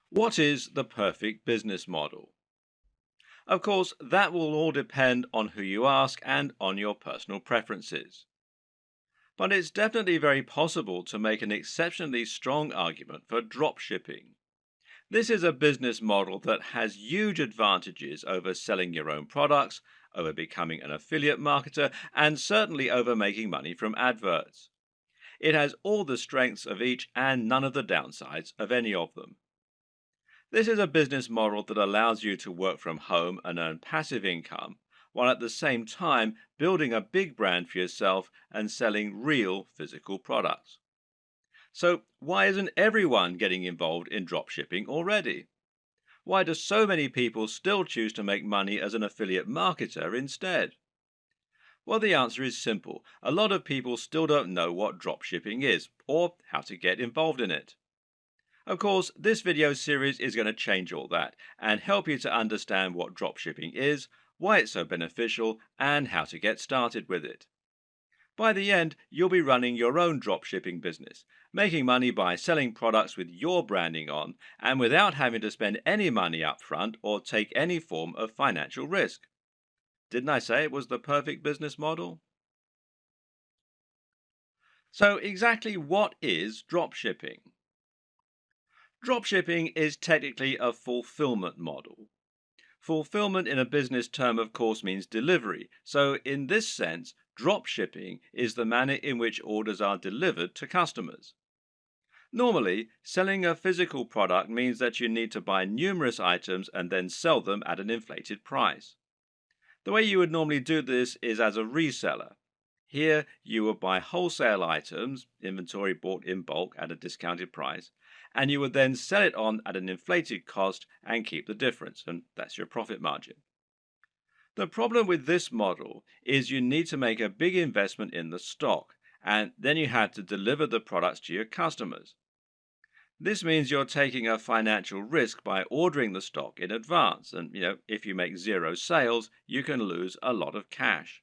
What is the perfect business model? Of course, that will all depend on who you ask and on your personal preferences. But it's definitely very possible to make an exceptionally strong argument for drop shipping. This is a business model that has huge advantages over selling your own products, over becoming an affiliate marketer, and certainly over making money from adverts. It has all the strengths of each and none of the downsides of any of them. This is a business model that allows you to work from home and earn passive income, while at the same time building a big brand for yourself and selling real physical products. So, why isn't everyone getting involved in dropshipping already? Why do so many people still choose to make money as an affiliate marketer instead? Well, the answer is simple. A lot of people still don't know what dropshipping is or how to get involved in it. Of course, this video series is going to change all that and help you to understand what dropshipping is, why it's so beneficial, and how to get started with it. By the end, you'll be running your own dropshipping business, making money by selling products with your branding on and without having to spend any money up front or take any form of financial risk. Didn't I say it was the perfect business model? So, exactly what is dropshipping? Dropshipping is technically a fulfillment model. Fulfillment in a business term, of course, means delivery. So, in this sense, dropshipping is the manner in which orders are delivered to customers. Normally, selling a physical product means that you need to buy numerous items and then sell them at an inflated price. The way you would normally do this is as a reseller. Here, you would buy wholesale items, inventory bought in bulk at a discounted price, and you would then sell it on at an inflated cost and keep the difference, and that's your profit margin. The problem with this model is you need to make a big investment in the stock, and then you have to deliver the products to your customers. This means you're taking a financial risk by ordering the stock in advance, and if you make zero sales, you can lose a lot of cash.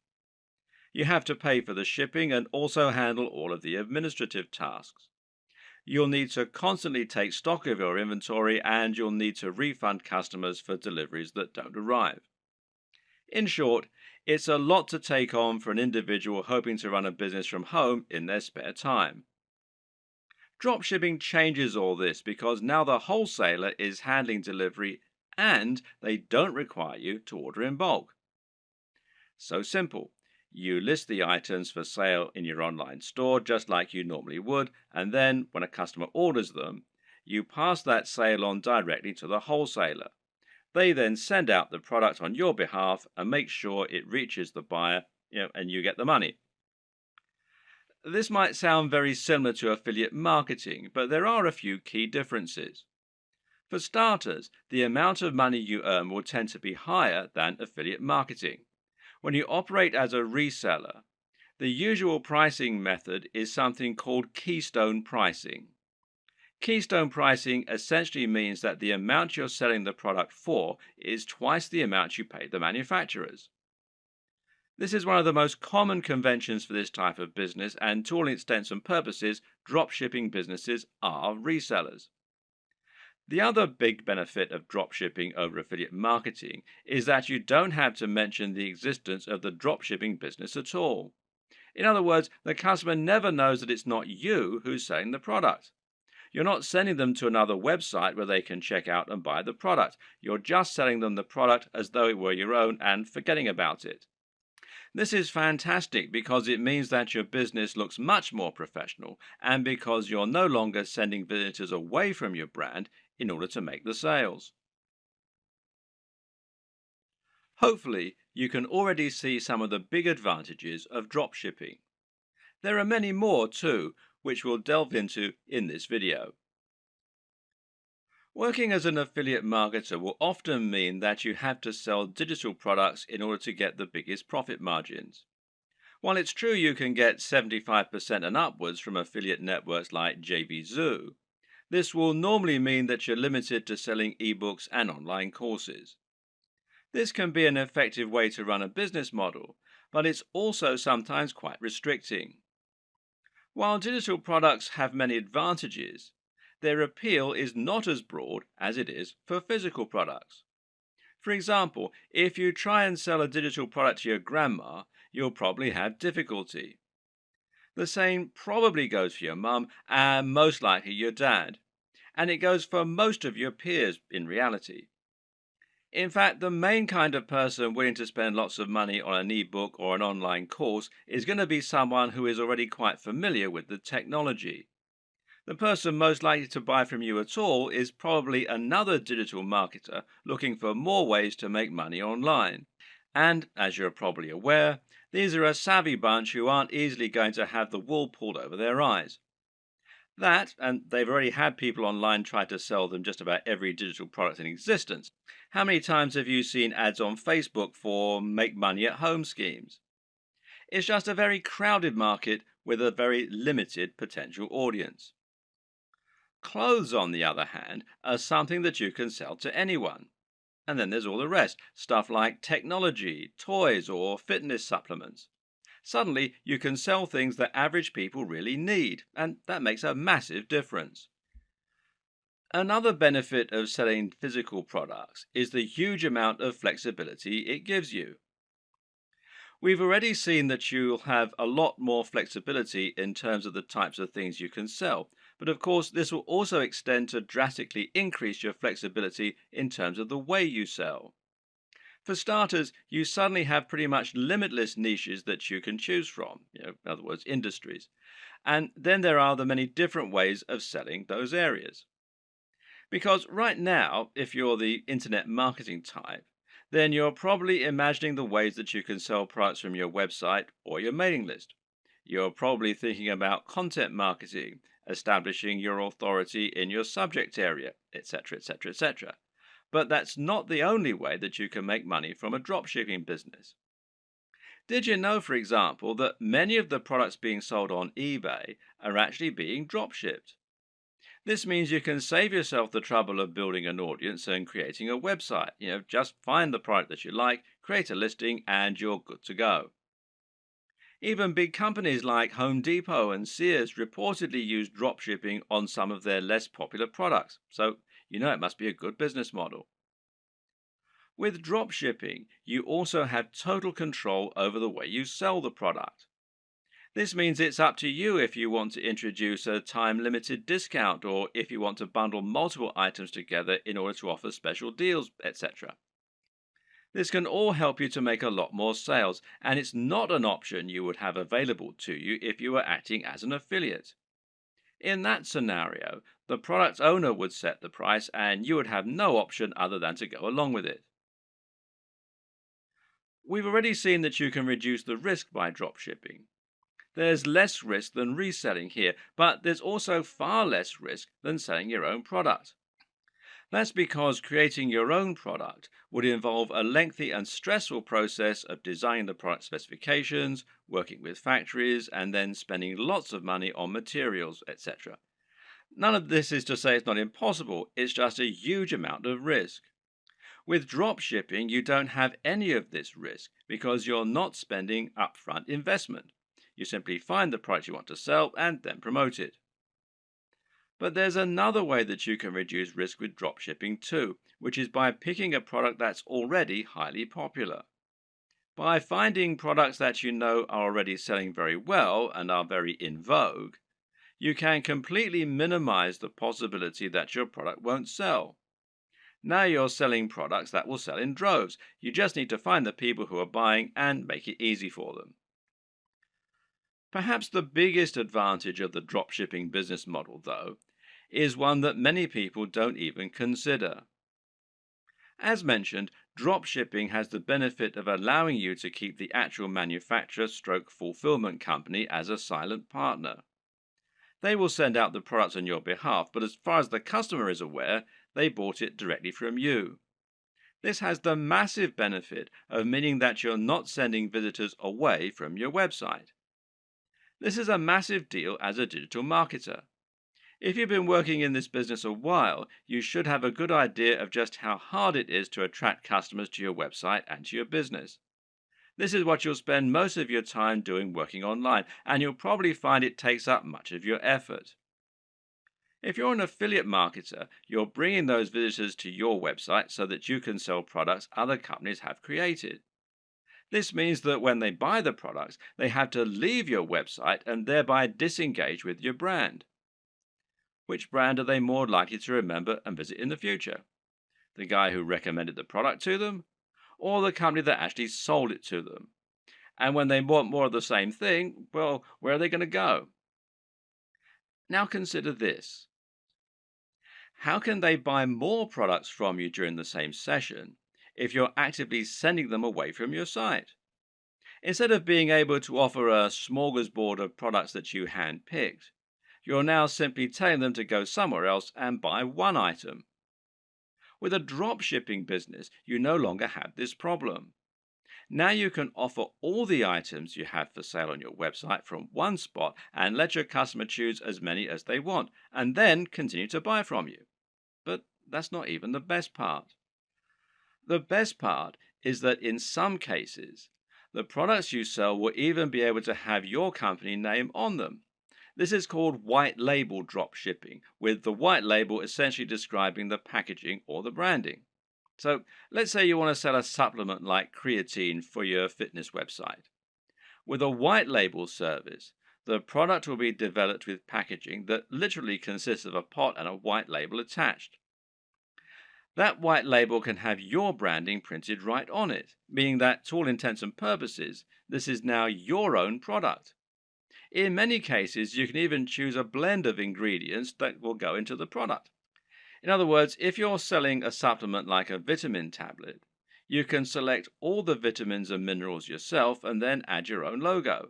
You have to pay for the shipping and also handle all of the administrative tasks. You'll need to constantly take stock of your inventory and you'll need to refund customers for deliveries that don't arrive. In short, it's a lot to take on for an individual hoping to run a business from home in their spare time. Dropshipping changes all this because now the wholesaler is handling delivery and they don't require you to order in bulk. So simple. You list the items for sale in your online store just like you normally would, and then when a customer orders them, you pass that sale on directly to the wholesaler. They then send out the product on your behalf and make sure it reaches the buyer, and you get the money. This might sound very similar to affiliate marketing, but there are a few key differences. For starters, the amount of money you earn will tend to be higher than affiliate marketing. When you operate as a reseller, the usual pricing method is something called keystone pricing. Keystone pricing essentially means that the amount you're selling the product for is twice the amount you pay the manufacturers. This is one of the most common conventions for this type of business, and to all intents and purposes, dropshipping businesses are resellers. The other big benefit of dropshipping over affiliate marketing is that you don't have to mention the existence of the dropshipping business at all. In other words, the customer never knows that it's not you who's selling the product. You're not sending them to another website where they can check out and buy the product. You're just selling them the product as though it were your own and forgetting about it. This is fantastic because it means that your business looks much more professional and because you're no longer sending visitors away from your brand in order to make the sales. Hopefully, you can already see some of the big advantages of dropshipping. There are many more too, which we'll delve into in this video. Working as an affiliate marketer will often mean that you have to sell digital products in order to get the biggest profit margins. While it's true you can get 75% and upwards from affiliate networks like JVZoo, this will normally mean that you're limited to selling ebooks and online courses. This can be an effective way to run a business model, but it's also sometimes quite restricting. While digital products have many advantages, their appeal is not as broad as it is for physical products. For example, if you try and sell a digital product to your grandma, you'll probably have difficulty. The same probably goes for your mum and most likely your dad. And it goes for most of your peers in reality. In fact, the main kind of person willing to spend lots of money on an ebook or an online course is going to be someone who is already quite familiar with the technology. The person most likely to buy from you at all is probably another digital marketer looking for more ways to make money online. And, as you're probably aware, these are a savvy bunch who aren't easily going to have the wool pulled over their eyes. That, and they've already had people online try to sell them just about every digital product in existence. How many times have you seen ads on Facebook for make money at home schemes? It's just a very crowded market with a very limited potential audience. Clothes, on the other hand, are something that you can sell to anyone. And then there's all the rest, stuff like technology, toys, or fitness supplements. Suddenly, you can sell things that average people really need, and that makes a massive difference. Another benefit of selling physical products is the huge amount of flexibility it gives you. We've already seen that you'll have a lot more flexibility in terms of the types of things you can sell, but of course, this will also extend to drastically increase your flexibility in terms of the way you sell. For starters, you suddenly have pretty much limitless niches that you can choose from, in other words, industries. And then there are the many different ways of selling those areas. Because right now, if you're the internet marketing type, then you're probably imagining the ways that you can sell products from your website or your mailing list. You're probably thinking about content marketing, establishing your authority in your subject area, etc., etc., etc. But that's not the only way that you can make money from a dropshipping business. Did you know, for example, that many of the products being sold on eBay are actually being dropshipped? This means you can save yourself the trouble of building an audience and creating a website. Just find the product that you like, create a listing, and you're good to go. Even big companies like Home Depot and Sears reportedly use dropshipping on some of their less popular products, so it must be a good business model. With dropshipping, you also have total control over the way you sell the product. This means it's up to you if you want to introduce a time limited discount or if you want to bundle multiple items together in order to offer special deals, etc. This can all help you to make a lot more sales, and it's not an option you would have available to you if you were acting as an affiliate. In that scenario, the product owner would set the price and you would have no option other than to go along with it. We've already seen that you can reduce the risk by dropshipping. There's less risk than reselling here, but there's also far less risk than selling your own product. That's because creating your own product would involve a lengthy and stressful process of designing the product specifications, working with factories, and then spending lots of money on materials, etc. None of this is to say it's not impossible, it's just a huge amount of risk. With drop shipping, you don't have any of this risk because you're not spending upfront investment. You simply find the product you want to sell and then promote it. But there's another way that you can reduce risk with drop shipping too, which is by picking a product that's already highly popular. By finding products that you know are already selling very well and are very in vogue, you can completely minimize the possibility that your product won't sell. Now you're selling products that will sell in droves. You just need to find the people who are buying and make it easy for them. Perhaps the biggest advantage of the dropshipping business model, though, is one that many people don't even consider. As mentioned, dropshipping has the benefit of allowing you to keep the actual manufacturer stroke fulfillment company as a silent partner. They will send out the products on your behalf, but as far as the customer is aware, they bought it directly from you. This has the massive benefit of meaning that you're not sending visitors away from your website. This is a massive deal as a digital marketer. If you've been working in this business a while, you should have a good idea of just how hard it is to attract customers to your website and to your business. This is what you'll spend most of your time doing working online, and you'll probably find it takes up much of your effort. If you're an affiliate marketer, you're bringing those visitors to your website so that you can sell products other companies have created. This means that when they buy the products, they have to leave your website and thereby disengage with your brand. Which brand are they more likely to remember and visit in the future? The guy who recommended the product to them, or the company that actually sold it to them? And when they want more of the same thing, well, where are they going to go? Now consider this. How can they buy more products from you during the same session if you're actively sending them away from your site? Instead of being able to offer a smorgasbord of products that you handpicked, you're now simply telling them to go somewhere else and buy one item. With a drop shipping business, you no longer have this problem. Now you can offer all the items you have for sale on your website from one spot and let your customer choose as many as they want, and then continue to buy from you. But that's not even the best part. The best part is that in some cases, the products you sell will even be able to have your company name on them. This is called white label drop shipping, with the white label essentially describing the packaging or the branding. So let's say you want to sell a supplement like creatine for your fitness website. With a white label service, the product will be developed with packaging that literally consists of a pot and a white label attached. That white label can have your branding printed right on it, meaning that to all intents and purposes, this is now your own product. In many cases, you can even choose a blend of ingredients that will go into the product. In other words, if you're selling a supplement like a vitamin tablet, you can select all the vitamins and minerals yourself and then add your own logo.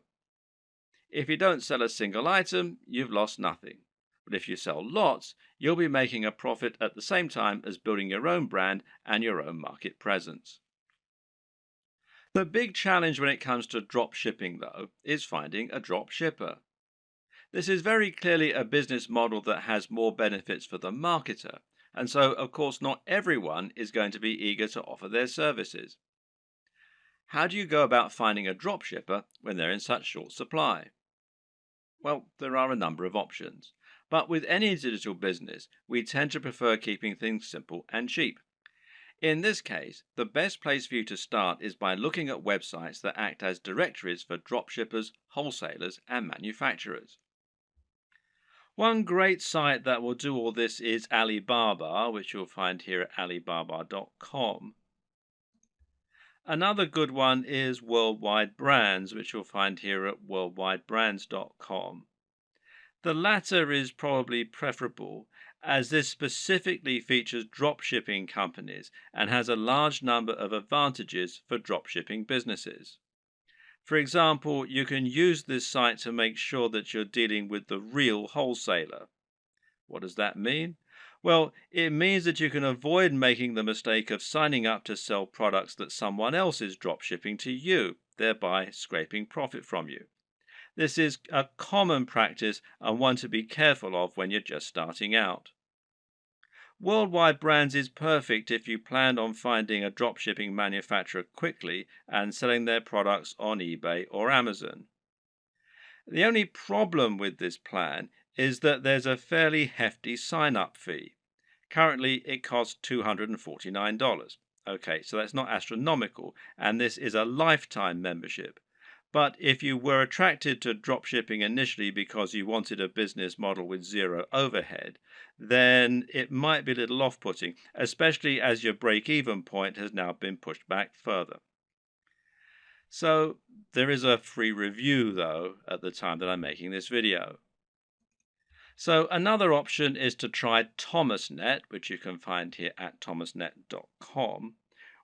If you don't sell a single item, you've lost nothing. But if you sell lots, you'll be making a profit at the same time as building your own brand and your own market presence. The big challenge when it comes to drop shipping, though, is finding a drop shipper. This is very clearly a business model that has more benefits for the marketer, and so, of course, not everyone is going to be eager to offer their services. How do you go about finding a drop shipper when they're in such short supply? Well, there are a number of options, but with any digital business, we tend to prefer keeping things simple and cheap. In this case, the best place for you to start is by looking at websites that act as directories for dropshippers, wholesalers, and manufacturers. One great site that will do all this is Alibaba, which you'll find here at alibaba.com. Another good one is Worldwide Brands, which you'll find here at worldwidebrands.com. The latter is probably preferable, as this specifically features dropshipping companies and has a large number of advantages for dropshipping businesses. For example, you can use this site to make sure that you're dealing with the real wholesaler. What does that mean? Well, it means that you can avoid making the mistake of signing up to sell products that someone else is dropshipping to you, thereby scraping profit from you. This is a common practice and one to be careful of when you're just starting out. Worldwide Brands is perfect if you plan on finding a dropshipping manufacturer quickly and selling their products on eBay or Amazon. The only problem with this plan is that there's a fairly hefty sign-up fee. Currently, it costs $249. Okay, so that's not astronomical, and this is a lifetime membership. But if you were attracted to dropshipping initially because you wanted a business model with zero overhead, then it might be a little off-putting, especially as your break-even point has now been pushed back further. So there is a free review, though, at the time that I'm making this video. So another option is to try ThomasNet, which you can find here at thomasnet.com,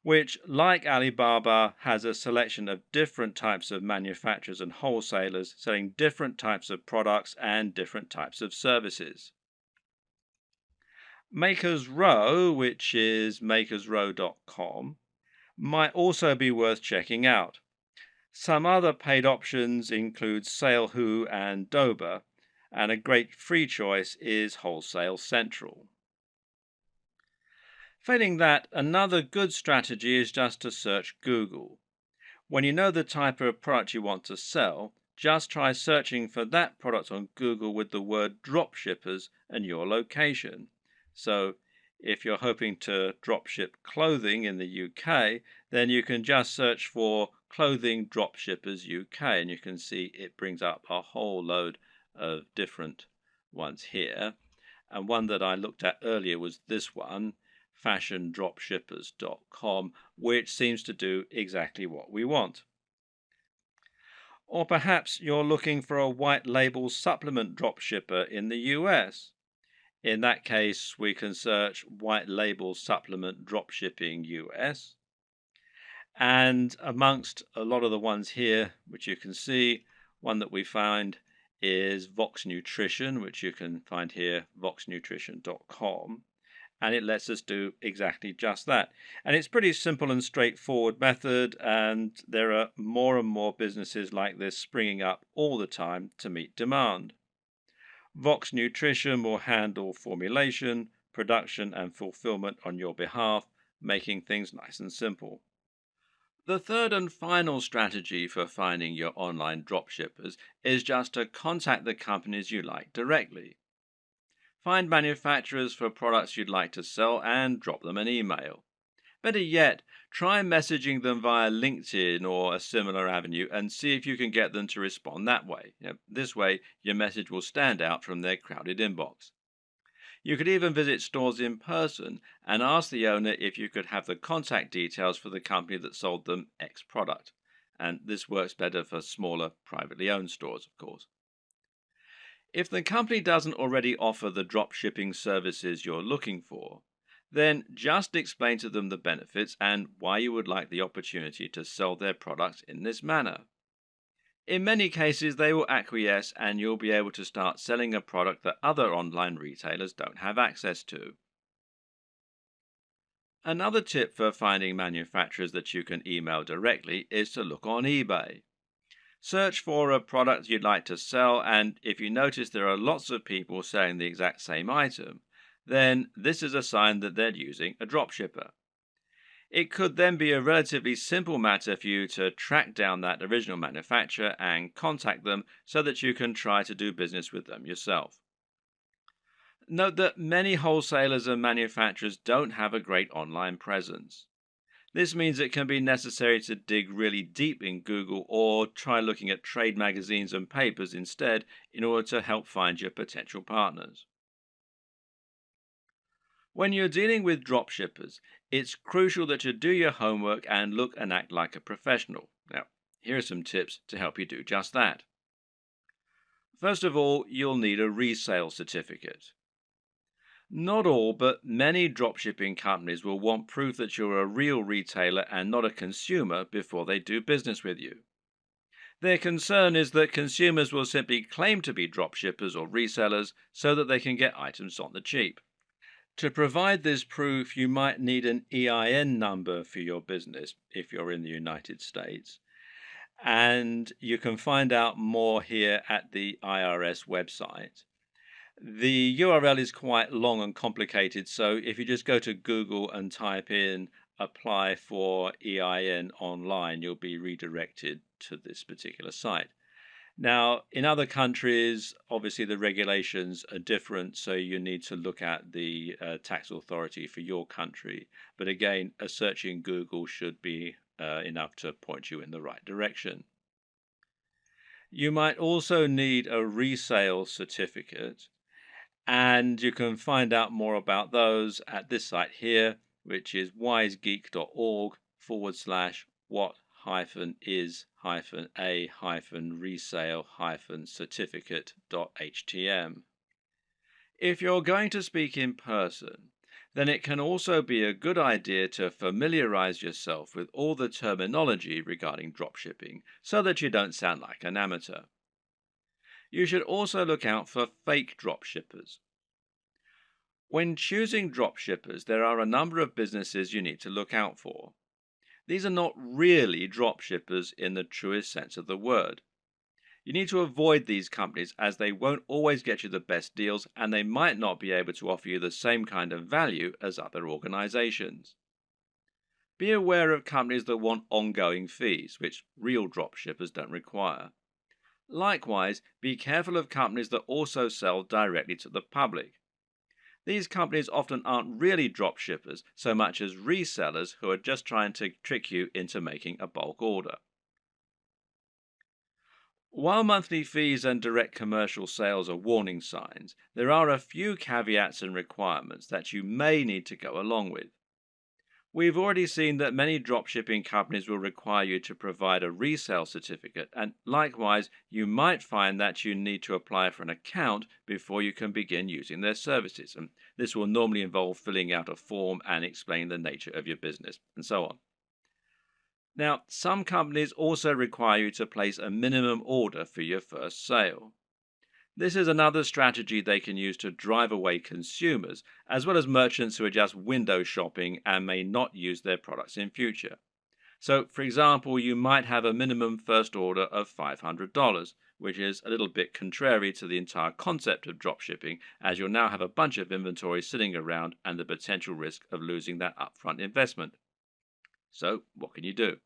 which, like Alibaba, has a selection of different types of manufacturers and wholesalers selling different types of products and different types of services. Makers Row, which is makersrow.com, might also be worth checking out. Some other paid options include SaleWho and Doba, and a great free choice is Wholesale Central. Failing that, another good strategy is just to search Google. When you know the type of product you want to sell, just try searching for that product on Google with the word dropshippers and your location. So if you're hoping to dropship clothing in the UK, then you can just search for clothing dropshippers UK, and you can see it brings up a whole load of different ones here. And one that I looked at earlier was this one, fashiondropshippers.com, which seems to do exactly what we want. Or perhaps you're looking for a white label supplement dropshipper in the US. In that case, we can search white label supplement dropshipping US. And amongst a lot of the ones here, which you can see, one that we find is Vox Nutrition, which you can find here, voxnutrition.com. And it lets us do exactly just that. And it's pretty simple and straightforward method, and there are more and more businesses like this springing up all the time to meet demand. Vox Nutrition will handle formulation, production, and fulfillment on your behalf, making things nice and simple. The third and final strategy for finding your online dropshippers is just to contact the companies you like directly. Find manufacturers for products you'd like to sell and drop them an email. Better yet, try messaging them via LinkedIn or a similar avenue and see if you can get them to respond that way. This way, your message will stand out from their crowded inbox. You could even visit stores in person and ask the owner if you could have the contact details for the company that sold them X product. And this works better for smaller, privately owned stores, of course. If the company doesn't already offer the drop shipping services you're looking for, then just explain to them the benefits and why you would like the opportunity to sell their products in this manner. In many cases, they will acquiesce and you'll be able to start selling a product that other online retailers don't have access to. Another tip for finding manufacturers that you can email directly is to look on eBay. Search for a product you'd like to sell, and if you notice there are lots of people selling the exact same item, then this is a sign that they're using a dropshipper. It could then be a relatively simple matter for you to track down that original manufacturer and contact them so that you can try to do business with them yourself. Note that many wholesalers and manufacturers don't have a great online presence. This means it can be necessary to dig really deep in Google or try looking at trade magazines and papers instead in order to help find your potential partners. When you're dealing with dropshippers, it's crucial that you do your homework and look and act like a professional. Now, here are some tips to help you do just that. First of all, you'll need a resale certificate. Not all, but many dropshipping companies will want proof that you're a real retailer and not a consumer before they do business with you. Their concern is that consumers will simply claim to be dropshippers or resellers so that they can get items on the cheap. To provide this proof, you might need an EIN number for your business if you're in the United States. And you can find out more here at the IRS website. The URL is quite long and complicated, so if you just go to Google and type in apply for EIN online, you'll be redirected to this particular site. Now, in other countries, obviously the regulations are different, so you need to look at the tax authority for your country. But again, a search in Google should be enough to point you in the right direction. You might also need a resale certificate, and you can find out more about those at this site here, which is wisegeek.org/what-is-a-resale-certificate.htm. If you're going to speak in person, then it can also be a good idea to familiarize yourself with all the terminology regarding dropshipping so that you don't sound like an amateur. You should also look out for fake dropshippers. When choosing dropshippers, there are a number of businesses you need to look out for. These are not really dropshippers in the truest sense of the word. You need to avoid these companies as they won't always get you the best deals and they might not be able to offer you the same kind of value as other organizations. Be aware of companies that want ongoing fees, which real dropshippers don't require. Likewise, be careful of companies that also sell directly to the public. These companies often aren't really drop shippers so much as resellers who are just trying to trick you into making a bulk order. While monthly fees and direct commercial sales are warning signs, there are a few caveats and requirements that you may need to go along with. We've already seen that many dropshipping companies will require you to provide a resale certificate, and likewise, you might find that you need to apply for an account before you can begin using their services. And this will normally involve filling out a form and explaining the nature of your business, and so on. Now, some companies also require you to place a minimum order for your first sale. This is another strategy they can use to drive away consumers, as well as merchants who are just window shopping and may not use their products in future. So, for example, you might have a minimum first order of $500, which is a little bit contrary to the entire concept of dropshipping, as you'll now have a bunch of inventory sitting around and the potential risk of losing that upfront investment. So, what can you do?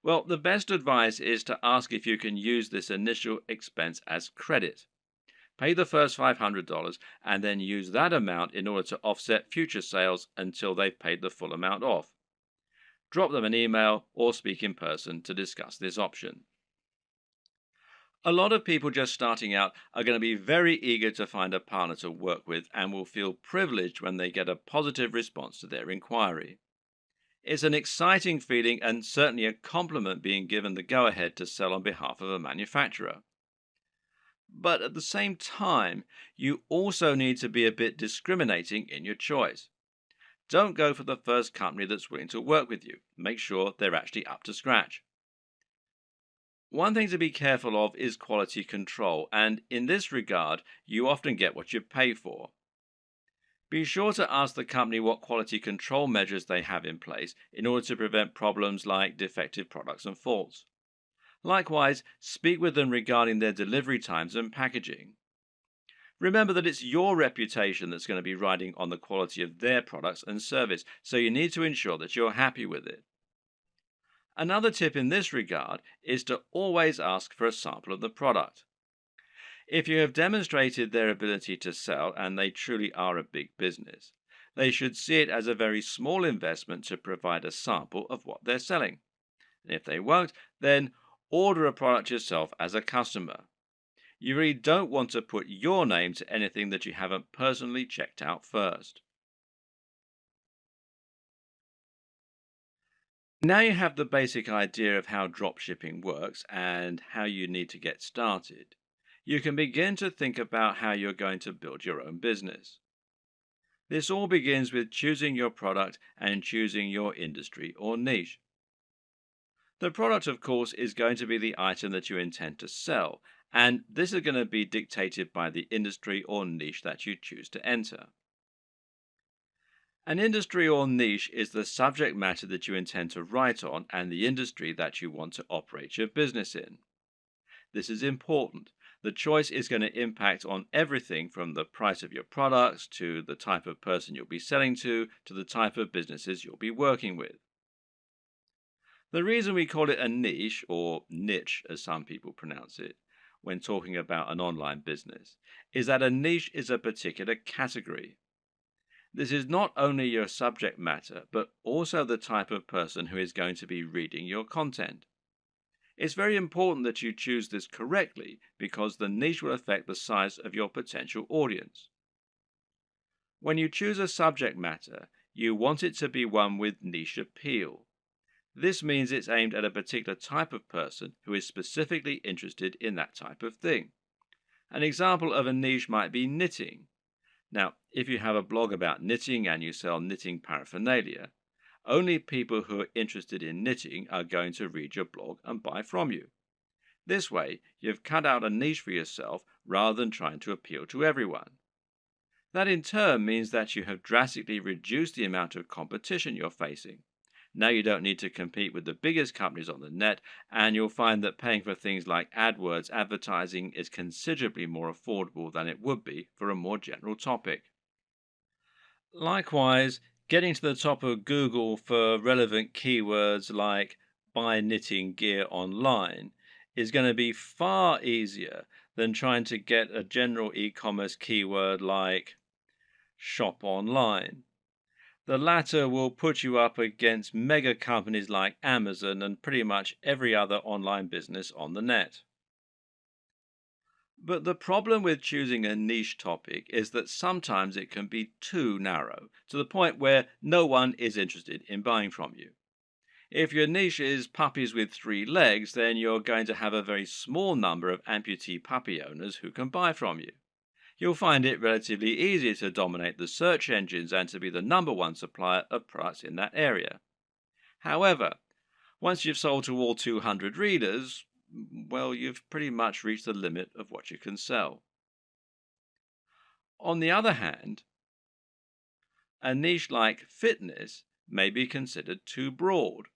Well, the best advice is to ask if you can use this initial expense as credit. Pay the first $500 and then use that amount in order to offset future sales until they've paid the full amount off. Drop them an email or speak in person to discuss this option. A lot of people just starting out are going to be very eager to find a partner to work with and will feel privileged when they get a positive response to their inquiry. It's an exciting feeling and certainly a compliment being given the go ahead to sell on behalf of a manufacturer. But at the same time, you also need to be a bit discriminating in your choice. Don't go for the first company that's willing to work with you. Make sure they're actually up to scratch. One thing to be careful of is quality control, and in this regard, you often get what you pay for. Be sure to ask the company what quality control measures they have in place in order to prevent problems like defective products and faults. Likewise, speak with them regarding their delivery times and packaging. Remember that it's your reputation that's going to be riding on the quality of their products and service, so you need to ensure that you're happy with it. Another tip in this regard is to always ask for a sample of the product. If you have demonstrated their ability to sell and they truly are a big business, they should see it as a very small investment to provide a sample of what they're selling. And if they won't, then order a product yourself as a customer. You really don't want to put your name to anything that you haven't personally checked out first. Now you have the basic idea of how dropshipping works and how you need to get started. You can begin to think about how you're going to build your own business. This all begins with choosing your product and choosing your industry or niche. The product, of course, is going to be the item that you intend to sell, and this is going to be dictated by the industry or niche that you choose to enter. An industry or niche is the subject matter that you intend to write on and the industry that you want to operate your business in. This is important. The choice is going to impact on everything from the price of your products to the type of person you'll be selling to the type of businesses you'll be working with. The reason we call it a niche, or niche as some people pronounce it, when talking about an online business, is that a niche is a particular category. This is not only your subject matter, but also the type of person who is going to be reading your content. It's very important that you choose this correctly because the niche will affect the size of your potential audience. When you choose a subject matter, you want it to be one with niche appeal. This means it's aimed at a particular type of person who is specifically interested in that type of thing. An example of a niche might be knitting. Now, if you have a blog about knitting and you sell knitting paraphernalia, only people who are interested in knitting are going to read your blog and buy from you. This way, you've cut out a niche for yourself rather than trying to appeal to everyone. That in turn means that you have drastically reduced the amount of competition you're facing. Now you don't need to compete with the biggest companies on the net, and you'll find that paying for things like AdWords advertising is considerably more affordable than it would be for a more general topic. Likewise, getting to the top of Google for relevant keywords like buy knitting gear online is going to be far easier than trying to get a general e-commerce keyword like shop online. The latter will put you up against mega companies like Amazon and pretty much every other online business on the net. But the problem with choosing a niche topic is that sometimes it can be too narrow, to the point where no one is interested in buying from you. If your niche is puppies with three legs, then you're going to have a very small number of amputee puppy owners who can buy from you. You'll find it relatively easy to dominate the search engines and to be the number one supplier of products in that area. However, once you've sold to all 200 readers, well, you've pretty much reached the limit of what you can sell. On the other hand, a niche like fitness may be considered too broad.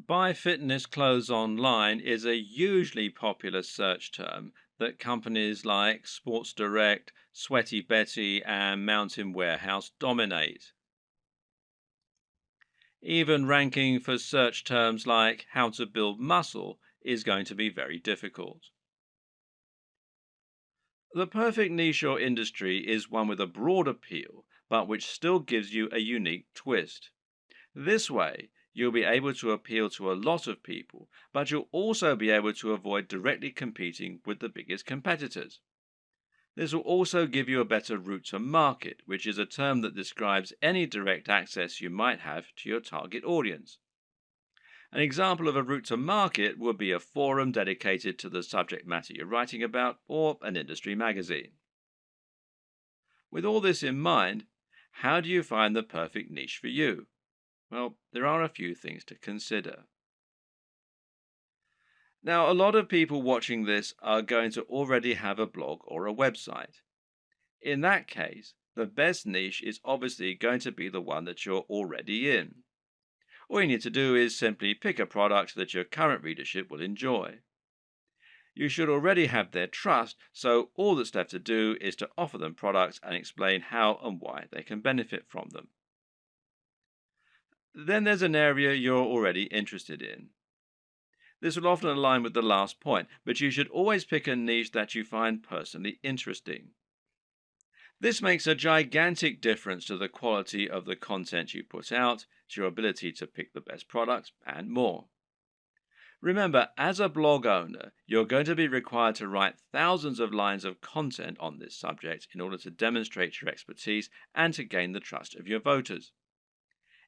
Buy fitness clothes online is a hugely popular search term that companies like Sports Direct, Sweaty Betty, and Mountain Warehouse dominate. Even ranking for search terms like how to build muscle is going to be very difficult. The perfect niche or industry is one with a broad appeal, but which still gives you a unique twist. This way, you'll be able to appeal to a lot of people, but you'll also be able to avoid directly competing with the biggest competitors. This will also give you a better route to market, which is a term that describes any direct access you might have to your target audience. An example of a route to market would be a forum dedicated to the subject matter you're writing about, or an industry magazine. With all this in mind, how do you find the perfect niche for you? Well, there are a few things to consider. Now, a lot of people watching this are going to already have a blog or a website. In that case, the best niche is obviously going to be the one that you're already in. All you need to do is simply pick a product that your current readership will enjoy. You should already have their trust, so all that's left to do is to offer them products and explain how and why they can benefit from them. Then there's an area you're already interested in. This will often align with the last point, but you should always pick a niche that you find personally interesting. This makes a gigantic difference to the quality of the content you put out, to your ability to pick the best products, and more. Remember, as a blog owner, you're going to be required to write thousands of lines of content on this subject in order to demonstrate your expertise and to gain the trust of your voters.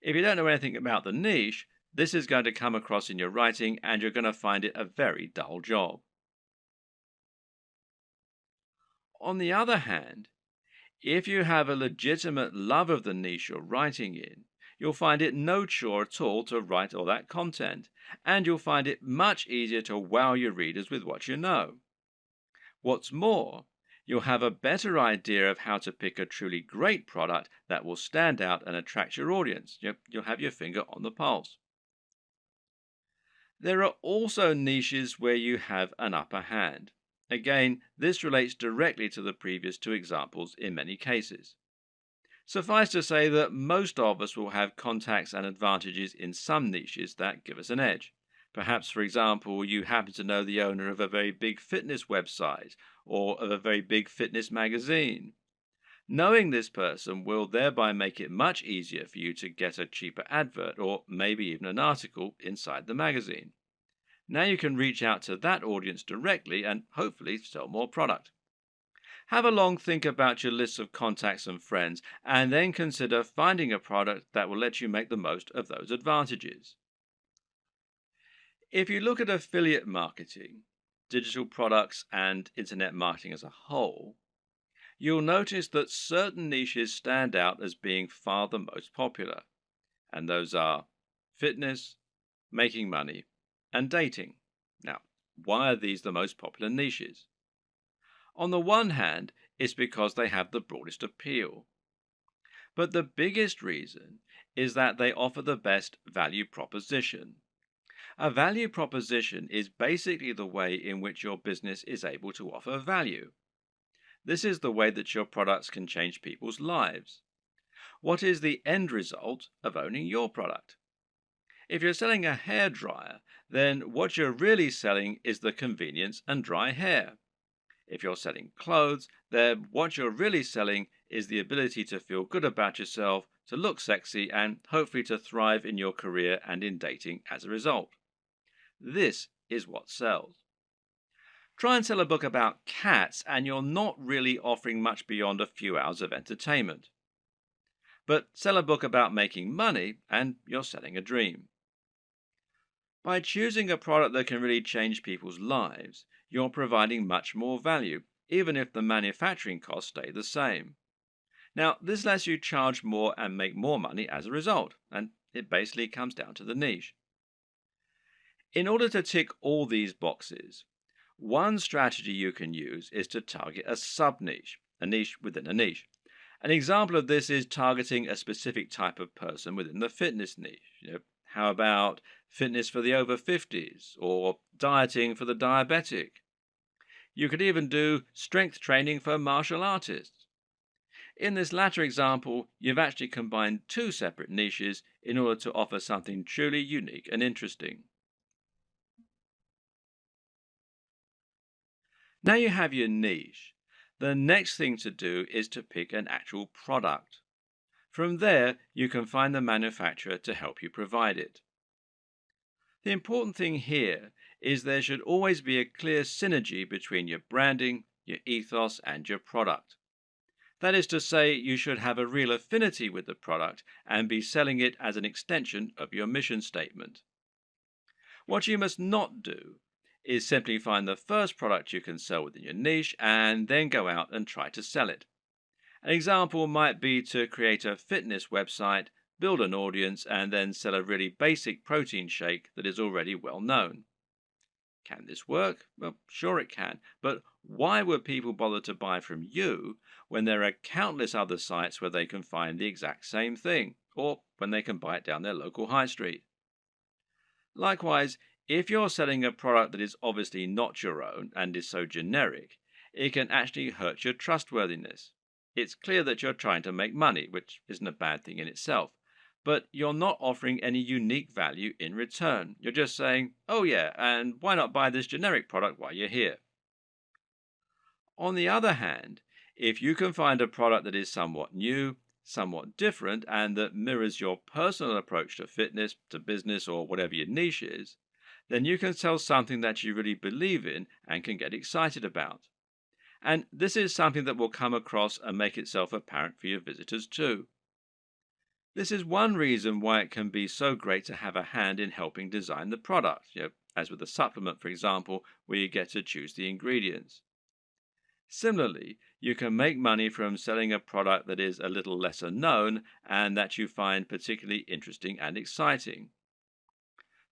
If you don't know anything about the niche, this is going to come across in your writing and you're going to find it a very dull job. On the other hand, if you have a legitimate love of the niche you're writing in, you'll find it no chore at all to write all that content, and you'll find it much easier to wow your readers with what you know. What's more, you'll have a better idea of how to pick a truly great product that will stand out and attract your audience. You'll have your finger on the pulse. There are also niches where you have an upper hand. Again, this relates directly to the previous two examples in many cases. Suffice to say that most of us will have contacts and advantages in some niches that give us an edge. Perhaps, for example, you happen to know the owner of a very big fitness website or of a very big fitness magazine. Knowing this person will thereby make it much easier for you to get a cheaper advert or maybe even an article inside the magazine. Now you can reach out to that audience directly and hopefully sell more product. Have a long think about your list of contacts and friends, and then consider finding a product that will let you make the most of those advantages. If you look at affiliate marketing, digital products, and internet marketing as a whole, you'll notice that certain niches stand out as being far the most popular, and those are fitness, making money, and dating. Now, why are these the most popular niches? On the one hand, it's because they have the broadest appeal. But the biggest reason is that they offer the best value proposition. A value proposition is basically the way in which your business is able to offer value. This is the way that your products can change people's lives. What is the end result of owning your product? If you're selling a hairdryer, then what you're really selling is the convenience and dry hair. If you're selling clothes, then what you're really selling is the ability to feel good about yourself, to look sexy, and hopefully to thrive in your career and in dating as a result. This is what sells. Try and sell a book about cats, and you're not really offering much beyond a few hours of entertainment. But sell a book about making money, and you're selling a dream. By choosing a product that can really change people's lives, you're providing much more value, even if the manufacturing costs stay the same. Now, this lets you charge more and make more money as a result, and it basically comes down to the niche. In order to tick all these boxes, one strategy you can use is to target a sub niche, a niche within a niche. An example of this is targeting a specific type of person within the fitness niche. How about fitness for the over 50s or dieting for the diabetic? You could even do strength training for martial artists. In this latter example, you've actually combined two separate niches in order to offer something truly unique and interesting. Now you have your niche. The next thing to do is to pick an actual product. From there, you can find the manufacturer to help you provide it. The important thing here is there should always be a clear synergy between your branding, your ethos, and your product. That is to say, you should have a real affinity with the product and be selling it as an extension of your mission statement. What you must not do is simply find the first product you can sell within your niche and then go out and try to sell it. An example might be to create a fitness website, build an audience, and then sell a really basic protein shake that is already well known. Can this work? Well, sure it can, but why would people bother to buy from you when there are countless other sites where they can find the exact same thing, or when they can buy it down their local high street? Likewise, if you're selling a product that is obviously not your own and is so generic, it can actually hurt your trustworthiness. It's clear that you're trying to make money, which isn't a bad thing in itself, but you're not offering any unique value in return. You're just saying, oh yeah, and why not buy this generic product while you're here? On the other hand, if you can find a product that is somewhat new, somewhat different, and that mirrors your personal approach to fitness, to business, or whatever your niche is, then you can sell something that you really believe in and can get excited about. And this is something that will come across and make itself apparent for your visitors too. This is one reason why it can be so great to have a hand in helping design the product, as with a supplement, for example, where you get to choose the ingredients. Similarly, you can make money from selling a product that is a little lesser known and that you find particularly interesting and exciting.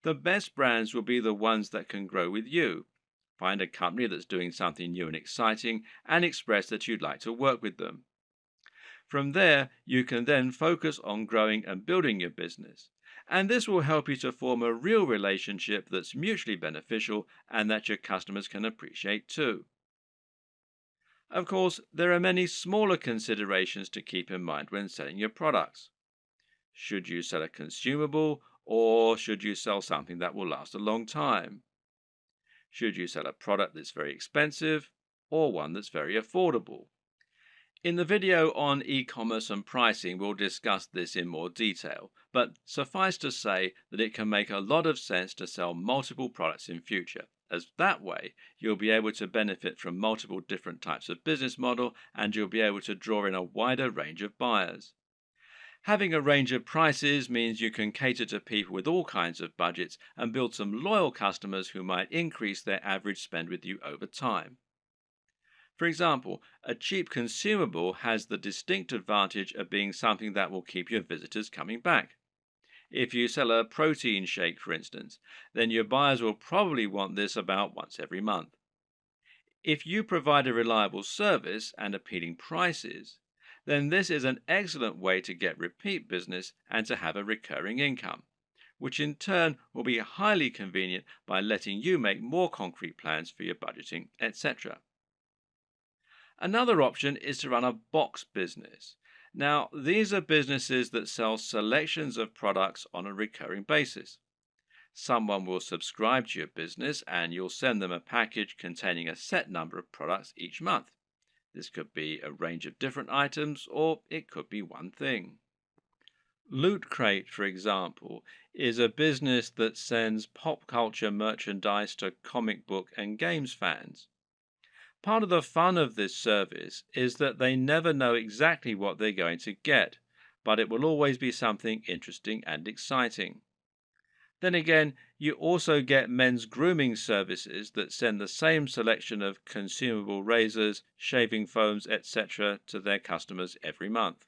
The best brands will be the ones that can grow with you. Find a company that's doing something new and exciting and express that you'd like to work with them. From there, you can then focus on growing and building your business. And this will help you to form a real relationship that's mutually beneficial and that your customers can appreciate too. Of course, there are many smaller considerations to keep in mind when selling your products. Should you sell a consumable or should you sell something that will last a long time? Should you sell a product that's very expensive or one that's very affordable? In the video on e-commerce and pricing, we'll discuss this in more detail, but suffice to say that it can make a lot of sense to sell multiple products in future, as that way you'll be able to benefit from multiple different types of business model and you'll be able to draw in a wider range of buyers. Having a range of prices means you can cater to people with all kinds of budgets and build some loyal customers who might increase their average spend with you over time. For example, a cheap consumable has the distinct advantage of being something that will keep your visitors coming back. If you sell a protein shake, for instance, then your buyers will probably want this about once every month. If you provide a reliable service and appealing prices, then this is an excellent way to get repeat business and to have a recurring income, which in turn will be highly convenient by letting you make more concrete plans for your budgeting, etc. Another option is to run a box business. Now, these are businesses that sell selections of products on a recurring basis. Someone will subscribe to your business and you'll send them a package containing a set number of products each month. This could be a range of different items or it could be one thing. Loot Crate, for example, is a business that sends pop culture merchandise to comic book and games fans. Part of the fun of this service is that they never know exactly what they're going to get, but it will always be something interesting and exciting. Then again, you also get men's grooming services that send the same selection of consumable razors, shaving foams, etc. to their customers every month.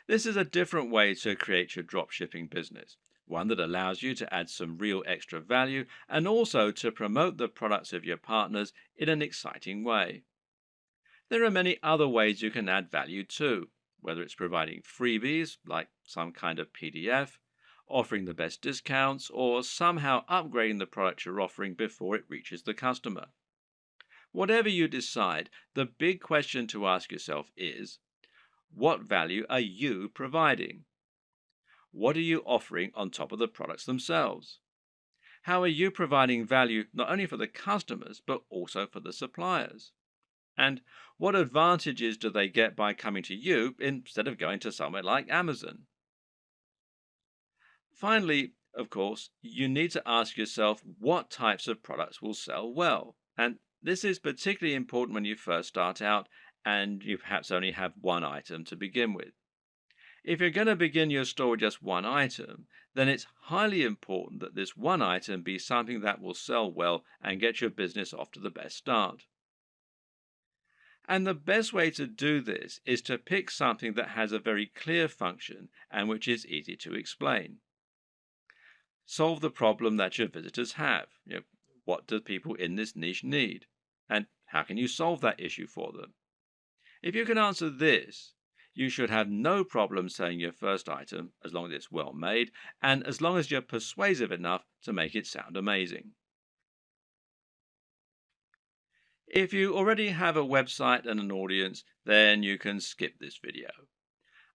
This is a different way to create your dropshipping business, one that allows you to add some real extra value and also to promote the products of your partners in an exciting way. There are many other ways you can add value too, whether it's providing freebies like some kind of PDF, offering the best discounts, or somehow upgrading the product you're offering before it reaches the customer. Whatever you decide, the big question to ask yourself is, what value are you providing? What are you offering on top of the products themselves? How are you providing value not only for the customers but also for the suppliers? And what advantages do they get by coming to you instead of going to somewhere like Amazon? Finally, of course, you need to ask yourself what types of products will sell well. And this is particularly important when you first start out and you perhaps only have one item to begin with. If you're going to begin your store with just one item, then it's highly important that this one item be something that will sell well and get your business off to the best start. And the best way to do this is to pick something that has a very clear function and which is easy to explain. Solve the problem that your visitors have. What do people in this niche need? And how can you solve that issue for them? If you can answer this, you should have no problem selling your first item as long as it's well made and as long as you're persuasive enough to make it sound amazing. If you already have a website and an audience, then you can skip this video.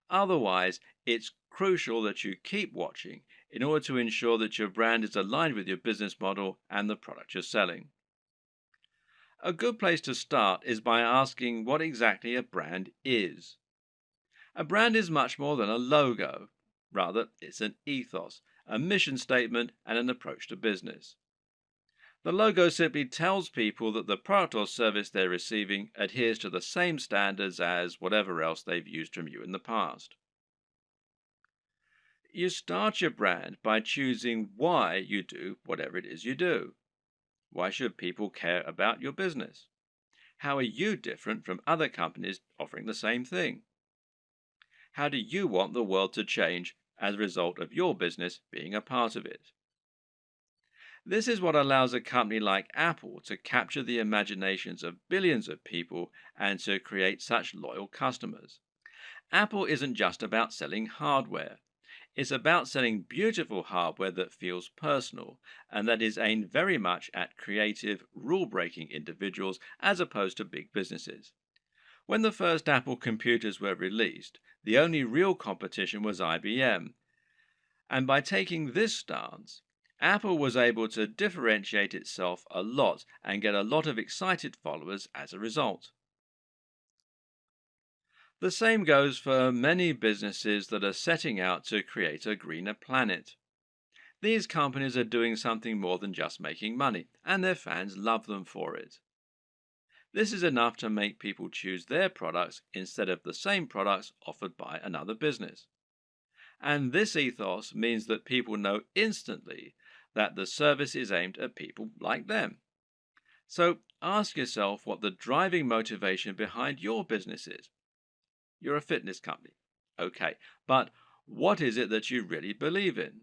Otherwise, it's crucial that you keep watching in order to ensure that your brand is aligned with your business model and the product you're selling. A good place to start is by asking what exactly a brand is. A brand is much more than a logo. Rather, it's an ethos, a mission statement, and an approach to business. The logo simply tells people that the product or service they're receiving adheres to the same standards as whatever else they've used from you in the past. You start your brand by choosing why you do whatever it is you do. Why should people care about your business? How are you different from other companies offering the same thing? How do you want the world to change as a result of your business being a part of it? This is what allows a company like Apple to capture the imaginations of billions of people and to create such loyal customers. Apple isn't just about selling hardware. It's about selling beautiful hardware that feels personal and that is aimed very much at creative, rule-breaking individuals as opposed to big businesses. When the first Apple computers were released, the only real competition was IBM. And by taking this stance, Apple was able to differentiate itself a lot and get a lot of excited followers as a result. The same goes for many businesses that are setting out to create a greener planet. These companies are doing something more than just making money, and their fans love them for it. This is enough to make people choose their products instead of the same products offered by another business. And this ethos means that people know instantly that the service is aimed at people like them. So ask yourself what the driving motivation behind your business is. You're a fitness company. Okay, but what is it that you really believe in?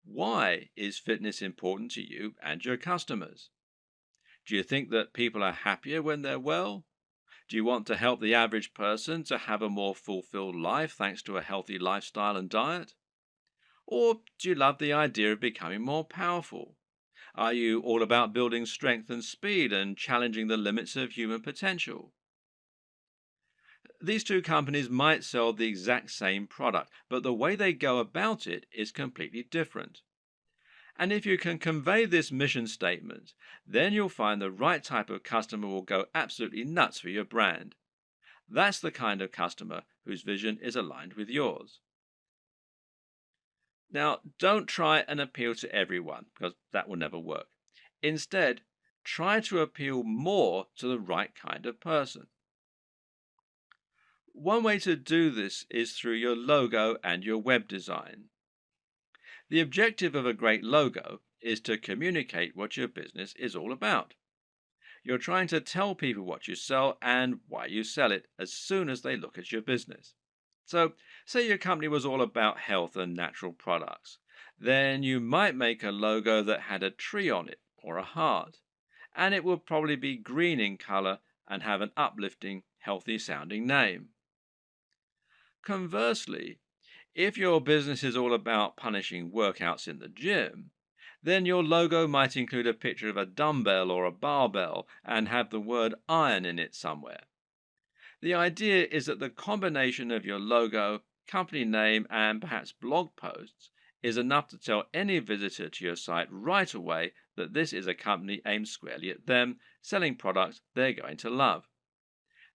Why is fitness important to you and your customers? Do you think that people are happier when they're well? Do you want to help the average person to have a more fulfilled life thanks to a healthy lifestyle and diet? Or do you love the idea of becoming more powerful? Are you all about building strength and speed and challenging the limits of human potential? These two companies might sell the exact same product, but the way they go about it is completely different. And if you can convey this mission statement, then you'll find the right type of customer will go absolutely nuts for your brand. That's the kind of customer whose vision is aligned with yours. Now, don't try and appeal to everyone because that will never work. Instead, try to appeal more to the right kind of person. One way to do this is through your logo and your web design. The objective of a great logo is to communicate what your business is all about. You're trying to tell people what you sell and why you sell it as soon as they look at your business. So, say your company was all about health and natural products. Then you might make a logo that had a tree on it or a heart, and it would probably be green in color and have an uplifting, healthy sounding name. Conversely, if your business is all about punishing workouts in the gym, then your logo might include a picture of a dumbbell or a barbell and have the word iron in it somewhere. The idea is that the combination of your logo, company name, and perhaps blog posts is enough to tell any visitor to your site right away that this is a company aimed squarely at them, selling products they're going to love.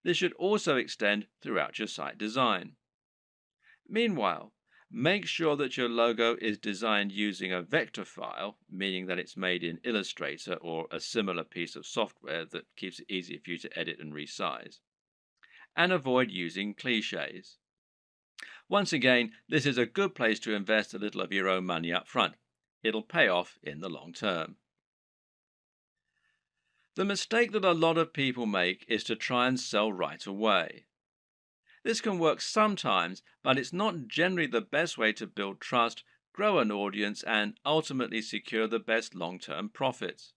This should also extend throughout your site design. Meanwhile, make sure that your logo is designed using a vector file, meaning that it's made in Illustrator or a similar piece of software that keeps it easy for you to edit and resize. And avoid using cliches. Once again, this is a good place to invest a little of your own money up front. It'll pay off in the long term. The mistake that a lot of people make is to try and sell right away. This can work sometimes, but it's not generally the best way to build trust, grow an audience, and ultimately secure the best long-term profits.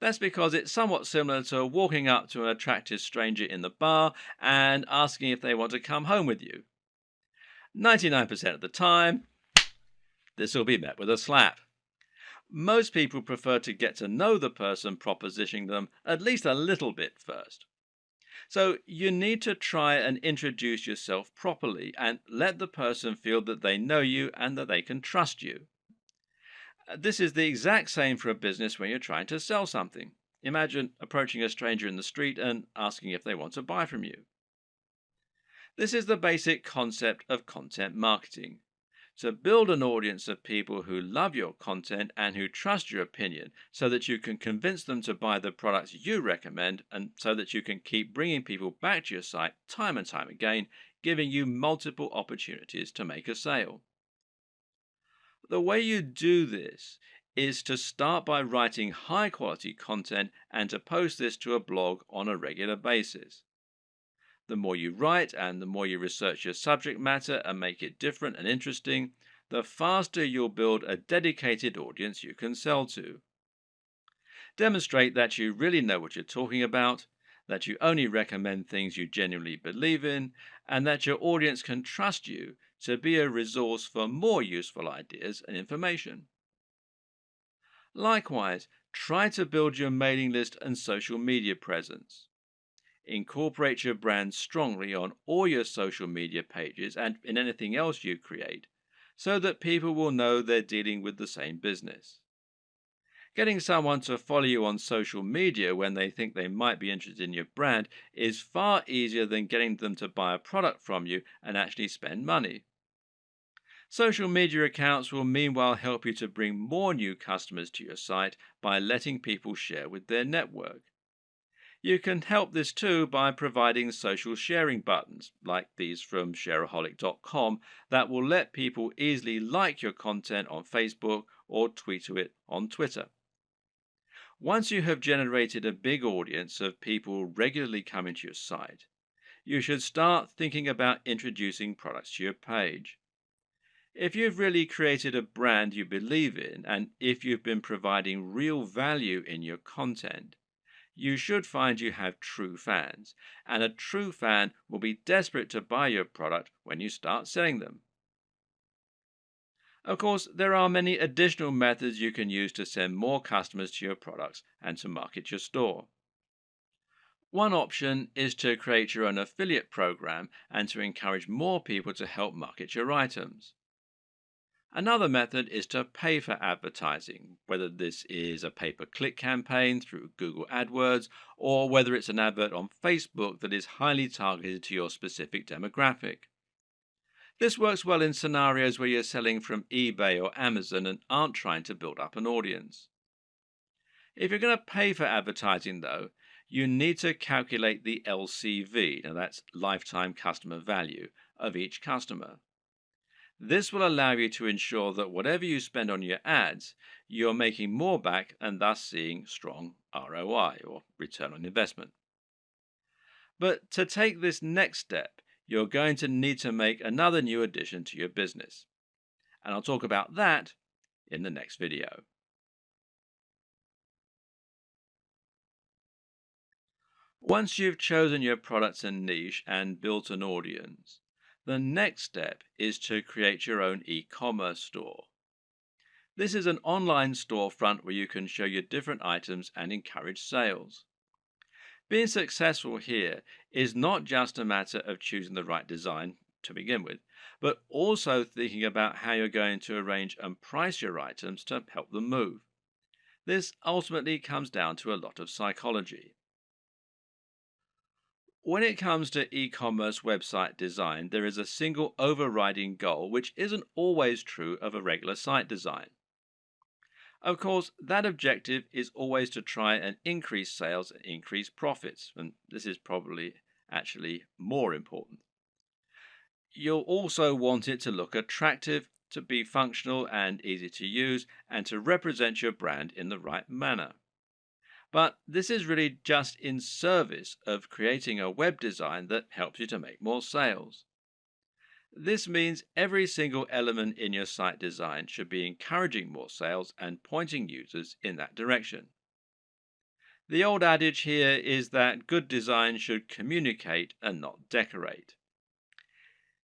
That's because it's somewhat similar to walking up to an attractive stranger in the bar and asking if they want to come home with you. 99% of the time, this will be met with a slap. Most people prefer to get to know the person propositioning them at least a little bit first. So you need to try and introduce yourself properly and let the person feel that they know you and that they can trust you. This is the exact same for a business when you're trying to sell something. Imagine approaching a stranger in the street and asking if they want to buy from you. This is the basic concept of content marketing. To build an audience of people who love your content and who trust your opinion so that you can convince them to buy the products you recommend and so that you can keep bringing people back to your site time and time again, giving you multiple opportunities to make a sale. The way you do this is to start by writing high quality content and to post this to a blog on a regular basis. The more you write and the more you research your subject matter and make it different and interesting, the faster you'll build a dedicated audience you can sell to. Demonstrate that you really know what you're talking about, that you only recommend things you genuinely believe in, and that your audience can trust you to be a resource for more useful ideas and information. Likewise, try to build your mailing list and social media presence. Incorporate your brand strongly on all your social media pages and in anything else you create so that people will know they're dealing with the same business. Getting someone to follow you on social media when they think they might be interested in your brand is far easier than getting them to buy a product from you and actually spend money. Social media accounts will meanwhile help you to bring more new customers to your site by letting people share with their network. You can help this too by providing social sharing buttons, like these from shareaholic.com, that will let people easily like your content on Facebook or tweet to it on Twitter. Once you have generated a big audience of people regularly coming to your site, you should start thinking about introducing products to your page. If you've really created a brand you believe in, and if you've been providing real value in your content, you should find you have true fans, and a true fan will be desperate to buy your product when you start selling them. Of course, there are many additional methods you can use to send more customers to your products and to market your store. One option is to create your own affiliate program and to encourage more people to help market your items. Another method is to pay for advertising, whether this is a pay-per-click campaign through Google AdWords or whether it's an advert on Facebook that is highly targeted to your specific demographic. This works well in scenarios where you're selling from eBay or Amazon and aren't trying to build up an audience. If you're going to pay for advertising, though, you need to calculate the LCV, now that's lifetime customer value, of each customer. This will allow you to ensure that whatever you spend on your ads, you're making more back and thus seeing strong ROI or return on investment. But to take this next step, you're going to need to make another new addition to your business. And I'll talk about that in the next video. Once you've chosen your products and niche and built an audience, the next step is to create your own e-commerce store. This is an online storefront where you can show your different items and encourage sales. Being successful here is not just a matter of choosing the right design to begin with, but also thinking about how you're going to arrange and price your items to help them move. This ultimately comes down to a lot of psychology. When it comes to e-commerce website design, there is a single overriding goal which isn't always true of a regular site design. Of course, that objective is always to try and increase sales and increase profits, and this is probably actually more important. You'll also want it to look attractive, to be functional and easy to use, and to represent your brand in the right manner. But this is really just in service of creating a web design that helps you to make more sales. This means every single element in your site design should be encouraging more sales and pointing users in that direction. The old adage here is that good design should communicate and not decorate.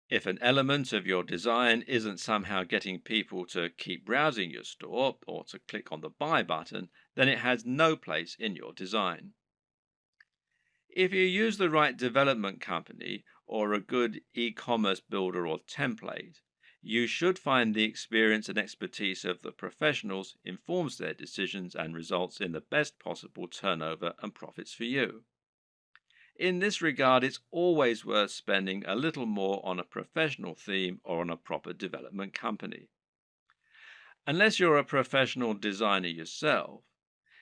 If an element of your design isn't somehow getting people to keep browsing your store or to click on the buy button, then it has no place in your design. If you use the right development company or a good e-commerce builder or template, you should find the experience and expertise of the professionals informs their decisions and results in the best possible turnover and profits for you. In this regard, it's always worth spending a little more on a professional theme or on a proper development company. Unless you're a professional designer yourself,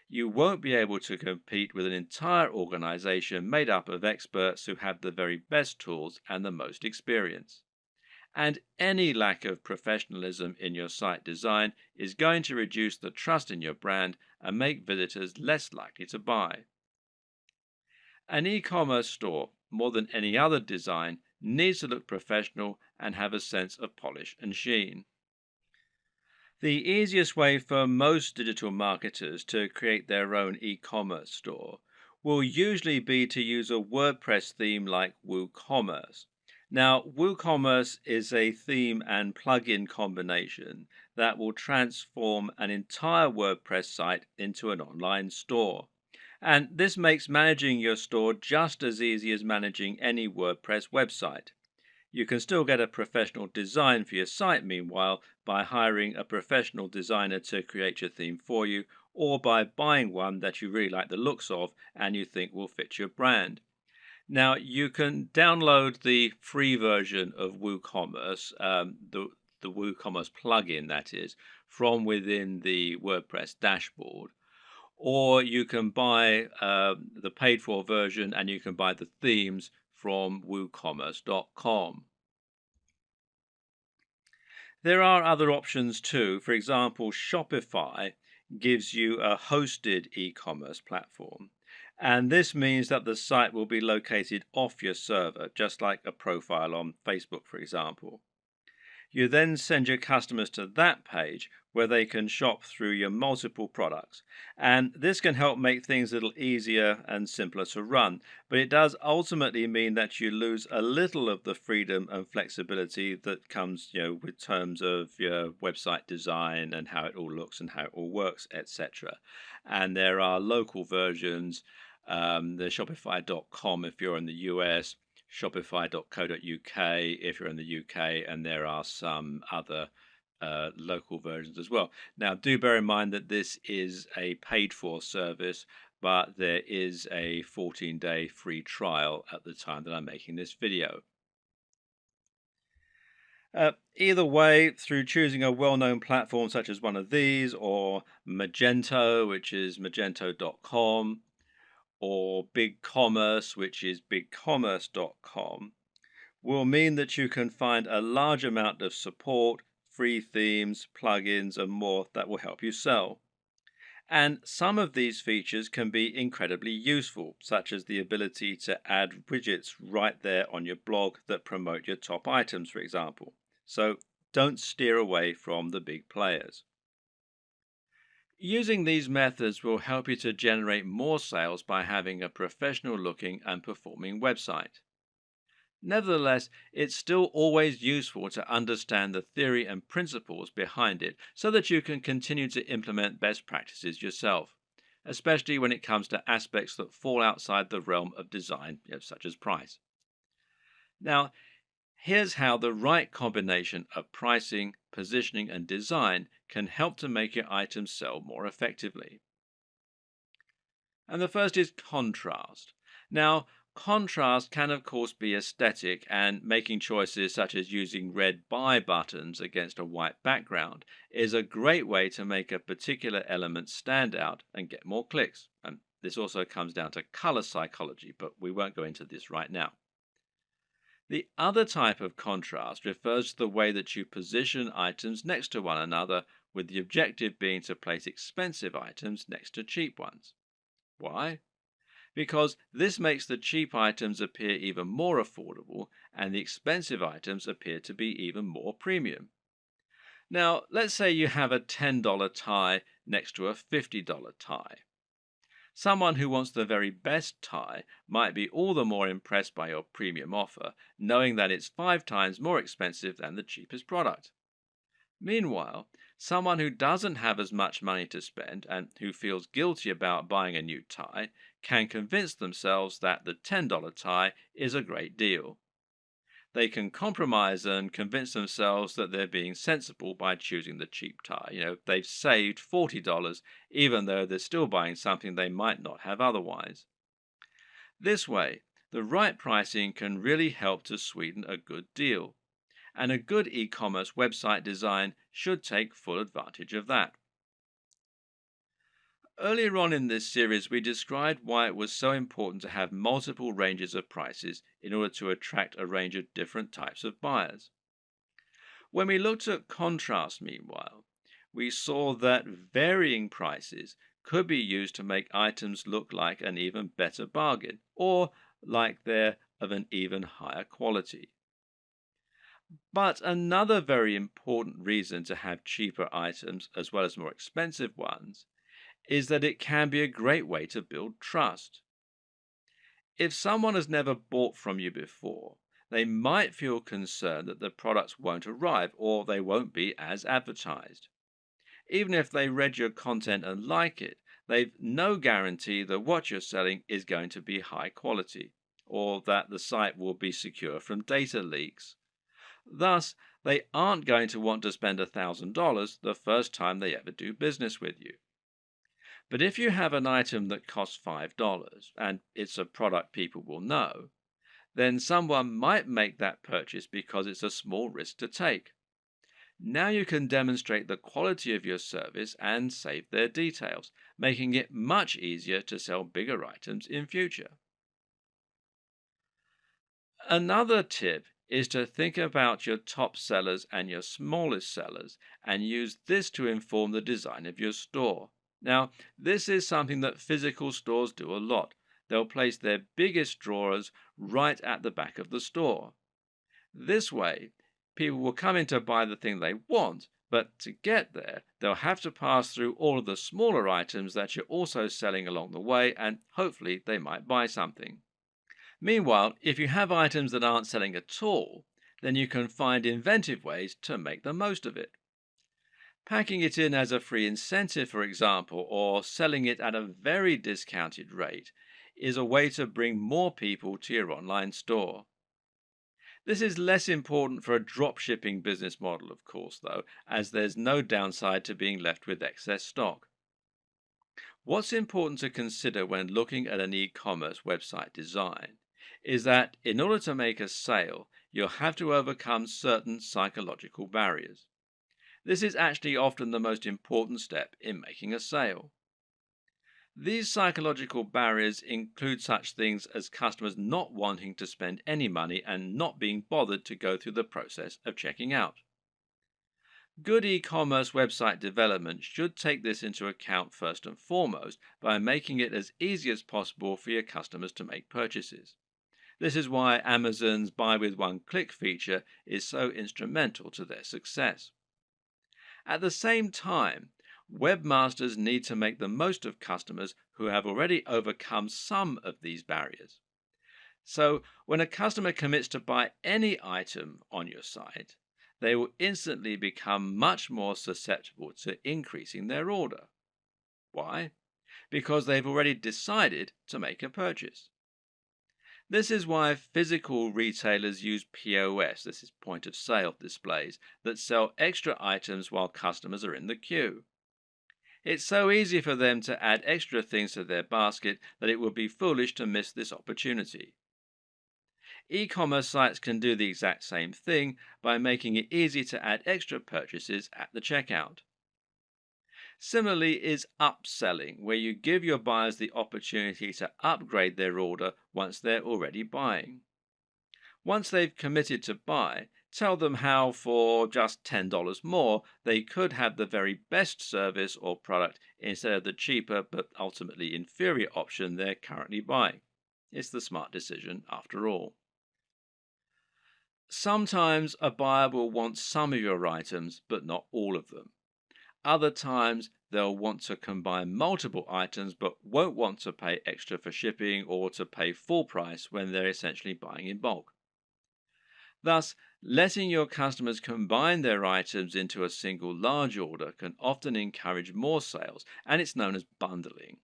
you won't be able to compete with an entire organization made up of experts who have the very best tools and the most experience. And any lack of professionalism in your site design is going to reduce the trust in your brand and make visitors less likely to buy. An e-commerce store, more than any other design, needs to look professional and have a sense of polish and sheen. The easiest way for most digital marketers to create their own e-commerce store will usually be to use a WordPress theme like WooCommerce. Now, WooCommerce is a theme and plugin combination that will transform an entire WordPress site into an online store. And this makes managing your store just as easy as managing any WordPress website. You can still get a professional design for your site, meanwhile, by hiring a professional designer to create your theme for you, or by buying one that you really like the looks of and you think will fit your brand. Now, you can download the free version of WooCommerce, the WooCommerce plugin, that is, from within the WordPress dashboard. Or you can buy the paid for version and you can buy the themes from woocommerce.com. There are other options too. For example, Shopify gives you a hosted e-commerce platform. And this means that the site will be located off your server, just like a profile on Facebook, for example. You then send your customers to that page where they can shop through your multiple products. And this can help make things a little easier and simpler to run. But it does ultimately mean that you lose a little of the freedom and flexibility that comes, with terms of your website design and how it all looks and how it all works, etc. And there are local versions, the Shopify.com if you're in the US, shopify.co.uk if you're in the UK, and there are some other local versions as well. Now, do bear in mind that this is a paid for service, but there is a 14-day free trial at the time that I'm making this video. Either way, through choosing a well-known platform such as one of these, or Magento, which is magento.com, or BigCommerce, which is bigcommerce.com, will mean that you can find a large amount of support, free themes, plugins, and more that will help you sell. And some of these features can be incredibly useful, such as the ability to add widgets right there on your blog that promote your top items, for example. So don't steer away from the big players. Using these methods will help you to generate more sales by having a professional looking and performing website. Nevertheless, it's still always useful to understand the theory and principles behind it so that you can continue to implement best practices yourself, especially when it comes to aspects that fall outside the realm of design, such as price. Now, here's how the right combination of pricing, positioning, and design can help to make your items sell more effectively. And the first is contrast. Now, contrast can, of course, be aesthetic, and making choices such as using red buy buttons against a white background is a great way to make a particular element stand out and get more clicks. And this also comes down to color psychology, but we won't go into this right now. The other type of contrast refers to the way that you position items next to one another, with the objective being to place expensive items next to cheap ones. Why? Because this makes the cheap items appear even more affordable and the expensive items appear to be even more premium. Now, let's say you have a $10 tie next to a $50 tie. Someone who wants the very best tie might be all the more impressed by your premium offer, knowing that it's 5 times more expensive than the cheapest product. Meanwhile, someone who doesn't have as much money to spend and who feels guilty about buying a new tie can convince themselves that the $10 tie is a great deal. They can compromise and convince themselves that they're being sensible by choosing the cheap tie. They've saved $40 even though they're still buying something they might not have otherwise. This way, the right pricing can really help to sweeten a good deal. And a good e-commerce website design should take full advantage of that. Earlier on in this series, we described why it was so important to have multiple ranges of prices in order to attract a range of different types of buyers. When we looked at contrast, meanwhile, we saw that varying prices could be used to make items look like an even better bargain, or like they're of an even higher quality. But another very important reason to have cheaper items as well as more expensive ones is that it can be a great way to build trust. If someone has never bought from you before, they might feel concerned that the products won't arrive or they won't be as advertised. Even if they read your content and like it, they've no guarantee that what you're selling is going to be high quality, or that the site will be secure from data leaks. Thus, they aren't going to want to spend $1,000 the first time they ever do business with you. But if you have an item that costs $5 and it's a product people will know, then someone might make that purchase because it's a small risk to take. Now you can demonstrate the quality of your service and save their details, making it much easier to sell bigger items in future. Another tip is to think about your top sellers and your smallest sellers and use this to inform the design of your store. Now, this is something that physical stores do a lot. They'll place their biggest drawers right at the back of the store. This way, people will come in to buy the thing they want, but to get there, they'll have to pass through all of the smaller items that you're also selling along the way, and hopefully they might buy something. Meanwhile, if you have items that aren't selling at all, then you can find inventive ways to make the most of it. Packing it in as a free incentive, for example, or selling it at a very discounted rate is a way to bring more people to your online store. This is less important for a dropshipping business model, of course, though, as there's no downside to being left with excess stock. What's important to consider when looking at an e-commerce website design is that in order to make a sale, you'll have to overcome certain psychological barriers. This is actually often the most important step in making a sale. These psychological barriers include such things as customers not wanting to spend any money and not being bothered to go through the process of checking out. Good e-commerce website development should take this into account first and foremost by making it as easy as possible for your customers to make purchases. This is why Amazon's buy with one click feature is so instrumental to their success. At the same time, webmasters need to make the most of customers who have already overcome some of these barriers. So, when a customer commits to buy any item on your site, they will instantly become much more susceptible to increasing their order. Why? Because they've already decided to make a purchase. This is why physical retailers use POS, this is point of sale displays, that sell extra items while customers are in the queue. It's so easy for them to add extra things to their basket that it would be foolish to miss this opportunity. E-commerce sites can do the exact same thing by making it easy to add extra purchases at the checkout. Similarly is upselling, where you give your buyers the opportunity to upgrade their order once they're already buying. Once they've committed to buy, tell them how for just $10 more they could have the very best service or product instead of the cheaper but ultimately inferior option they're currently buying. It's the smart decision after all. Sometimes a buyer will want some of your items, but not all of them. Other times they'll want to combine multiple items, but won't want to pay extra for shipping or to pay full price when they're essentially buying in bulk. Thus, letting your customers combine their items into a single large order can often encourage more sales, and it's known as bundling.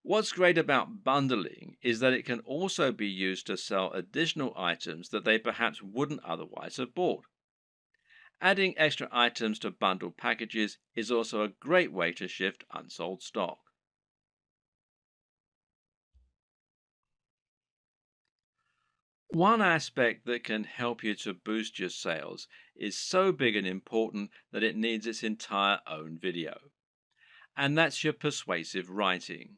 What's great about bundling is that it can also be used to sell additional items that they perhaps wouldn't otherwise have bought. Adding extra items to bundled packages is also a great way to shift unsold stock. One aspect that can help you to boost your sales is so big and important that it needs its entire own video, and that's your persuasive writing.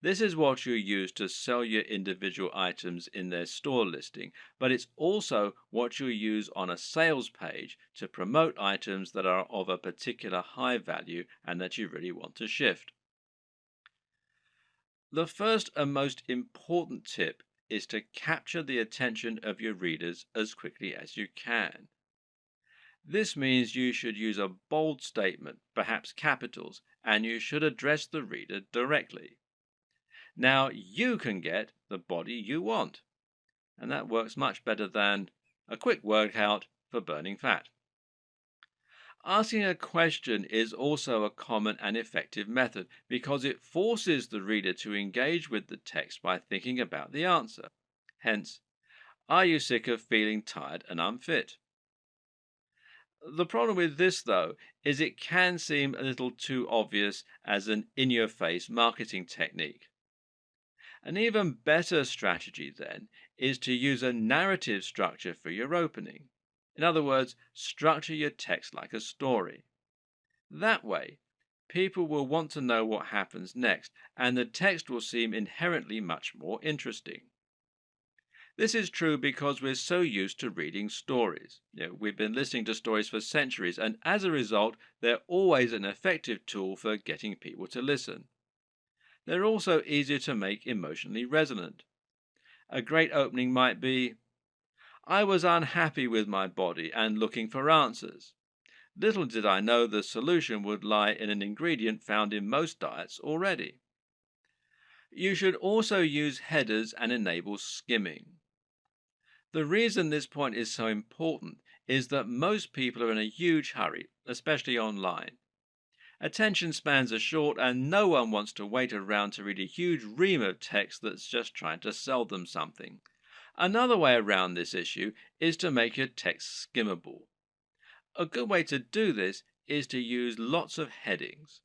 This is what you use to sell your individual items in their store listing, but it's also what you use on a sales page to promote items that are of a particular high value and that you really want to shift. The first and most important tip is to capture the attention of your readers as quickly as you can. This means you should use a bold statement, perhaps capitals, and you should address the reader directly. Now you can get the body you want, and that works much better than a quick workout for burning fat. Asking a question is also a common and effective method because it forces the reader to engage with the text by thinking about the answer. Hence, are you sick of feeling tired and unfit? The problem with this, though, is it can seem a little too obvious as an in your face marketing technique. An even better strategy, then, is to use a narrative structure for your opening. In other words, structure your text like a story. That way, people will want to know what happens next, and the text will seem inherently much more interesting. This is true because we're so used to reading stories. We've been listening to stories for centuries, and as a result, they're always an effective tool for getting people to listen. They're also easier to make emotionally resonant. A great opening might be, I was unhappy with my body and looking for answers. Little did I know the solution would lie in an ingredient found in most diets already. You should also use headers and enable skimming. The reason this point is so important is that most people are in a huge hurry, especially online. Attention spans are short and no one wants to wait around to read a huge ream of text that's just trying to sell them something. Another way around this issue is to make your text skimmable. A good way to do this is to use lots of headings.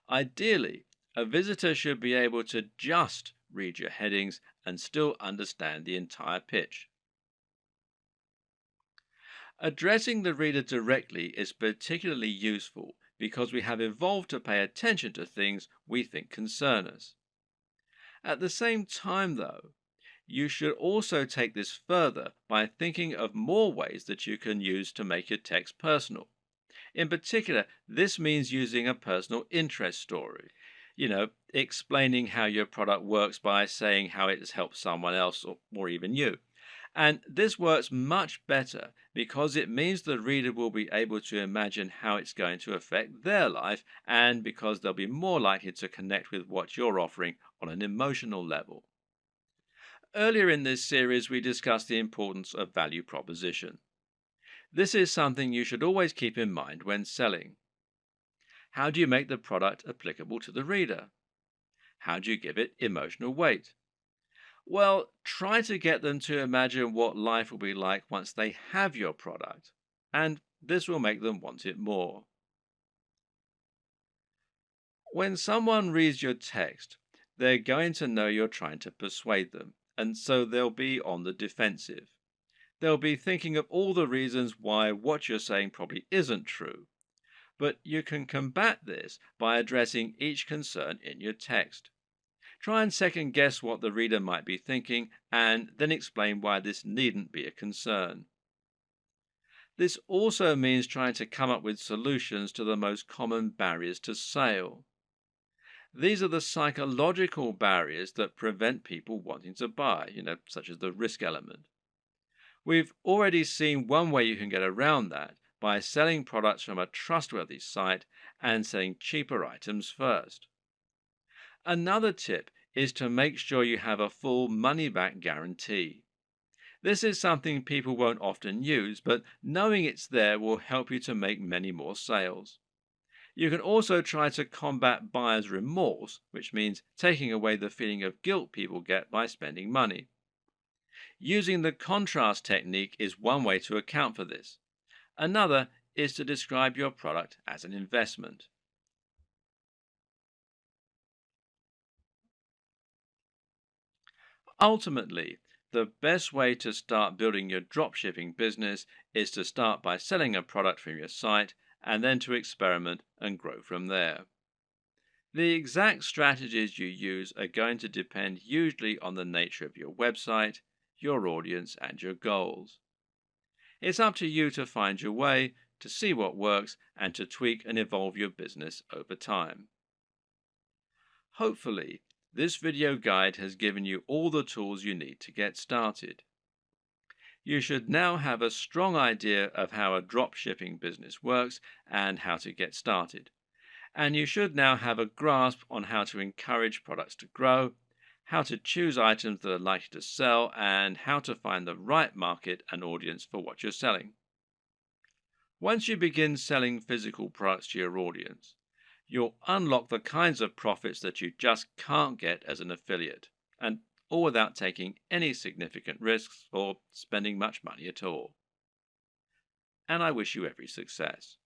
Ideally, a visitor should be able to just read your headings and still understand the entire pitch. Addressing the reader directly is particularly useful because we have evolved to pay attention to things we think concern us. At the same time, though, you should also take this further by thinking of more ways that you can use to make your text personal. In particular, this means using a personal interest story. Explaining how your product works by saying how it has helped someone else or even you. And this works much better because it means the reader will be able to imagine how it's going to affect their life, and because they'll be more likely to connect with what you're offering on an emotional level. Earlier in this series, we discussed the importance of value proposition. This is something you should always keep in mind when selling. How do you make the product applicable to the reader? How do you give it emotional weight? Well, try to get them to imagine what life will be like once they have your product, and this will make them want it more. When someone reads your text, they're going to know you're trying to persuade them, and so they'll be on the defensive. They'll be thinking of all the reasons why what you're saying probably isn't true. But you can combat this by addressing each concern in your text. Try and second guess what the reader might be thinking, and then explain why this needn't be a concern. This also means trying to come up with solutions to the most common barriers to sale. These are the psychological barriers that prevent people wanting to buy, such as the risk element. We've already seen one way you can get around that by selling products from a trustworthy site and selling cheaper items first. Another tip is to make sure you have a full money back guarantee. This is something people won't often use, but knowing it's there will help you to make many more sales. You can also try to combat buyer's remorse, which means taking away the feeling of guilt people get by spending money. Using the contrast technique is one way to account for this. Another is to describe your product as an investment. Ultimately, the best way to start building your dropshipping business is to start by selling a product from your site and then to experiment and grow from there. The exact strategies you use are going to depend usually on the nature of your website, your audience, and your goals. It's up to you to find your way, to see what works, and to tweak and evolve your business over time. Hopefully, this video guide has given you all the tools you need to get started. You should now have a strong idea of how a dropshipping business works and how to get started. And you should now have a grasp on how to encourage products to grow, how to choose items that are likely to sell, and how to find the right market and audience for what you're selling. Once you begin selling physical products to your audience, you'll unlock the kinds of profits that you just can't get as an affiliate, and all without taking any significant risks or spending much money at all. And I wish you every success.